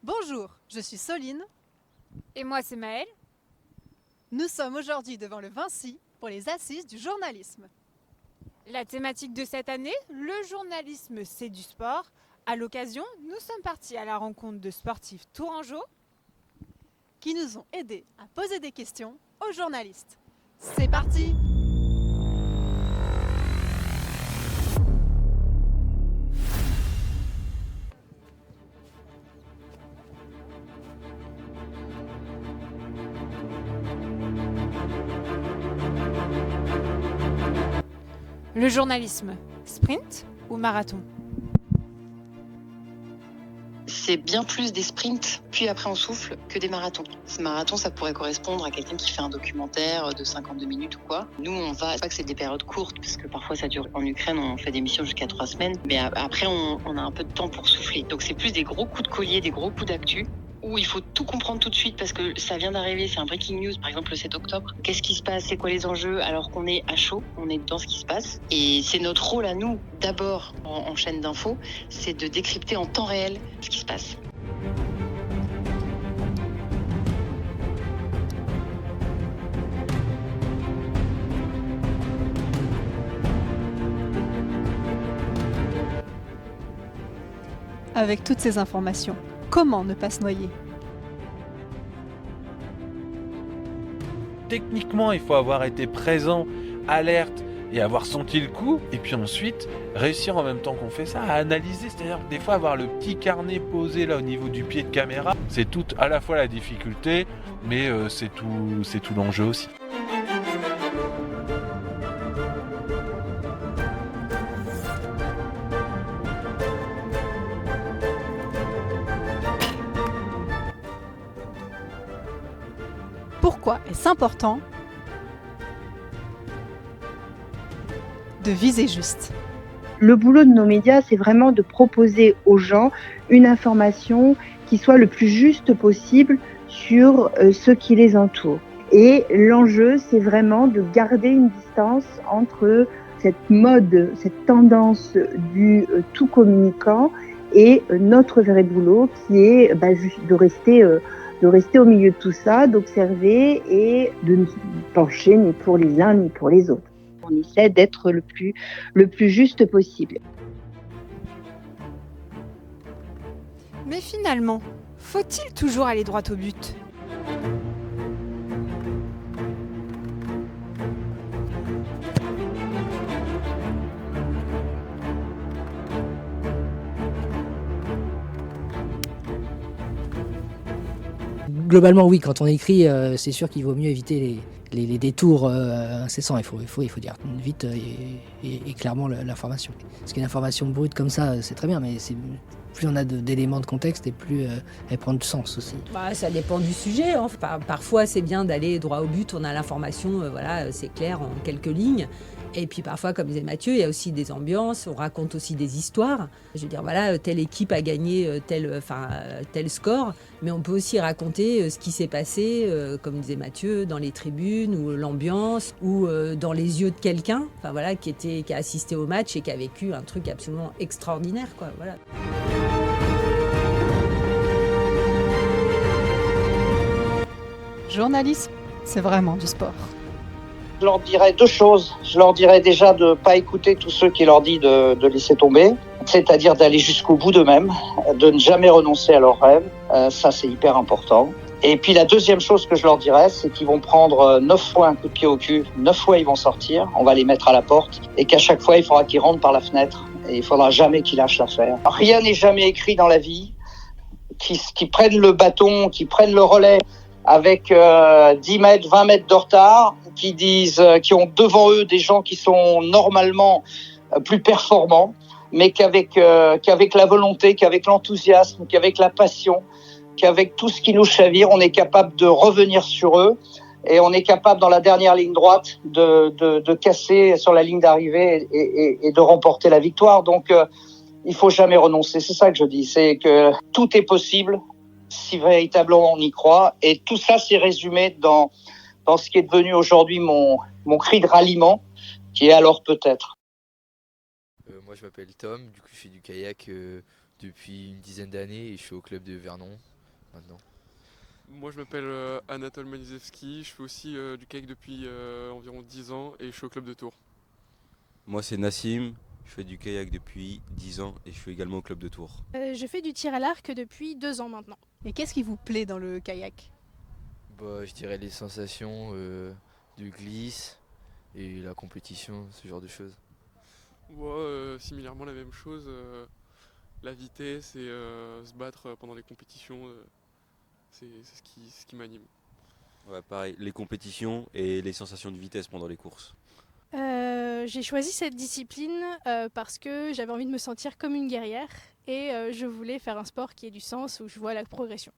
Bonjour, je suis Soline. Et moi, c'est Maëlle. Nous sommes aujourd'hui devant le Vinci pour les Assises du journalisme. La thématique de cette année, le journalisme, c'est du sport. À l'occasion, nous sommes partis à la rencontre de sportifs tourangeaux Qui nous ont aidés à poser des questions aux journalistes. C'est parti! Le journalisme, sprint ou marathon? C'est bien plus des sprints, puis après on souffle, que des marathons. Ce marathon, ça pourrait correspondre à quelqu'un qui fait un documentaire de 52 minutes ou quoi. Nous, c'est pas que c'est des périodes courtes, parce que parfois ça dure. En Ukraine, on fait des missions jusqu'à 3 semaines, mais après, on a un peu de temps pour souffler. Donc c'est plus des gros coups de collier, des gros coups d'actu, où il faut tout comprendre tout de suite, parce que ça vient d'arriver, c'est un breaking news, par exemple le 7 octobre. Qu'est-ce qui se passe? C'est quoi les enjeux? Alors qu'on est à chaud, on est dans ce qui se passe. Et c'est notre rôle à nous, d'abord en chaîne d'infos, c'est de décrypter en temps réel ce qui se passe. Avec toutes ces informations, comment ne pas se noyer? Techniquement, il faut avoir été présent, alerte et avoir senti le coup. Et puis ensuite, réussir en même temps qu'on fait ça à analyser. C'est-à-dire que des fois, avoir le petit carnet posé là au niveau du pied de caméra, c'est tout à la fois la difficulté, mais c'est tout l'enjeu aussi. Pourquoi est-ce important de viser juste? Le boulot de nos médias, c'est vraiment de proposer aux gens une information qui soit le plus juste possible sur ce qui les entoure. Et l'enjeu, c'est vraiment de garder une distance entre cette mode, cette tendance du tout communicant et notre vrai boulot qui est juste de rester au milieu de tout ça, d'observer et de ne pencher ni pour les uns ni pour les autres. On essaie d'être le plus juste possible. Mais finalement, faut-il toujours aller droit au but? Globalement, oui, quand on écrit, c'est sûr qu'il vaut mieux éviter les détours incessants. Il faut dire vite et clairement l'information. Parce qu'une information brute comme ça, c'est très bien, mais plus on a d'éléments de contexte et plus elle prend du sens aussi. Ça dépend du sujet. Hein. Parfois, c'est bien d'aller droit au but. On a l'information, c'est clair en quelques lignes. Et puis parfois, comme disait Mathieu, il y a aussi des ambiances, on raconte aussi des histoires. Je veux dire, telle équipe a gagné tel score, mais on peut aussi raconter ce qui s'est passé, comme disait Mathieu, dans les tribunes, ou l'ambiance, ou dans les yeux de quelqu'un, qui a assisté au match et qui a vécu un truc absolument extraordinaire, quoi. Voilà. Journalisme, c'est vraiment du sport. Je leur dirais deux choses. Je leur dirais déjà de ne pas écouter tous ceux qui leur disent de laisser tomber, c'est-à-dire d'aller jusqu'au bout d'eux-mêmes, de ne jamais renoncer à leurs rêves. Ça, c'est hyper important. Et puis la deuxième chose que je leur dirais, c'est qu'ils vont prendre 9 fois un coup de pied au cul, 9 fois ils vont sortir, on va les mettre à la porte, et qu'à chaque fois, il faudra qu'ils rentrent par la fenêtre, et il ne faudra jamais qu'ils lâchent l'affaire. Rien n'est jamais écrit dans la vie. Qui prennent le bâton, qui prennent le relais avec 10 mètres, 20 mètres de retard, qui ont devant eux des gens qui sont normalement plus performants, mais qu'avec la volonté, qu'avec l'enthousiasme, qu'avec la passion, qu'avec tout ce qui nous chavire, on est capable de revenir sur eux et on est capable, dans la dernière ligne droite, de casser sur la ligne d'arrivée et de remporter la victoire. Donc, il faut jamais renoncer. C'est ça que je dis, c'est que tout est possible si véritablement on y croit. Et tout ça, c'est résumé dans ce qui est devenu aujourd'hui mon cri de ralliement, qui est alors peut-être. Moi, je m'appelle Tom, du coup, je fais du kayak depuis une dizaine d'années et je suis au club de Vernon. maintenant. Moi je m'appelle Anatole Manizewski, je fais aussi du kayak depuis environ 10 ans et je suis au club de Tours. Moi c'est Nassim, je fais du kayak depuis 10 ans et je suis également au club de Tours. Je fais du tir à l'arc depuis 2 ans maintenant. Et qu'est-ce qui vous plaît dans le kayak? Je dirais les sensations du glisse et la compétition, ce genre de choses. Moi, similairement la même chose, la vitesse et se battre pendant les compétitions, c'est ce qui m'anime. Ouais, pareil, les compétitions et les sensations de vitesse pendant les courses. J'ai choisi cette discipline parce que j'avais envie de me sentir comme une guerrière et je voulais faire un sport qui ait du sens où je vois la progression.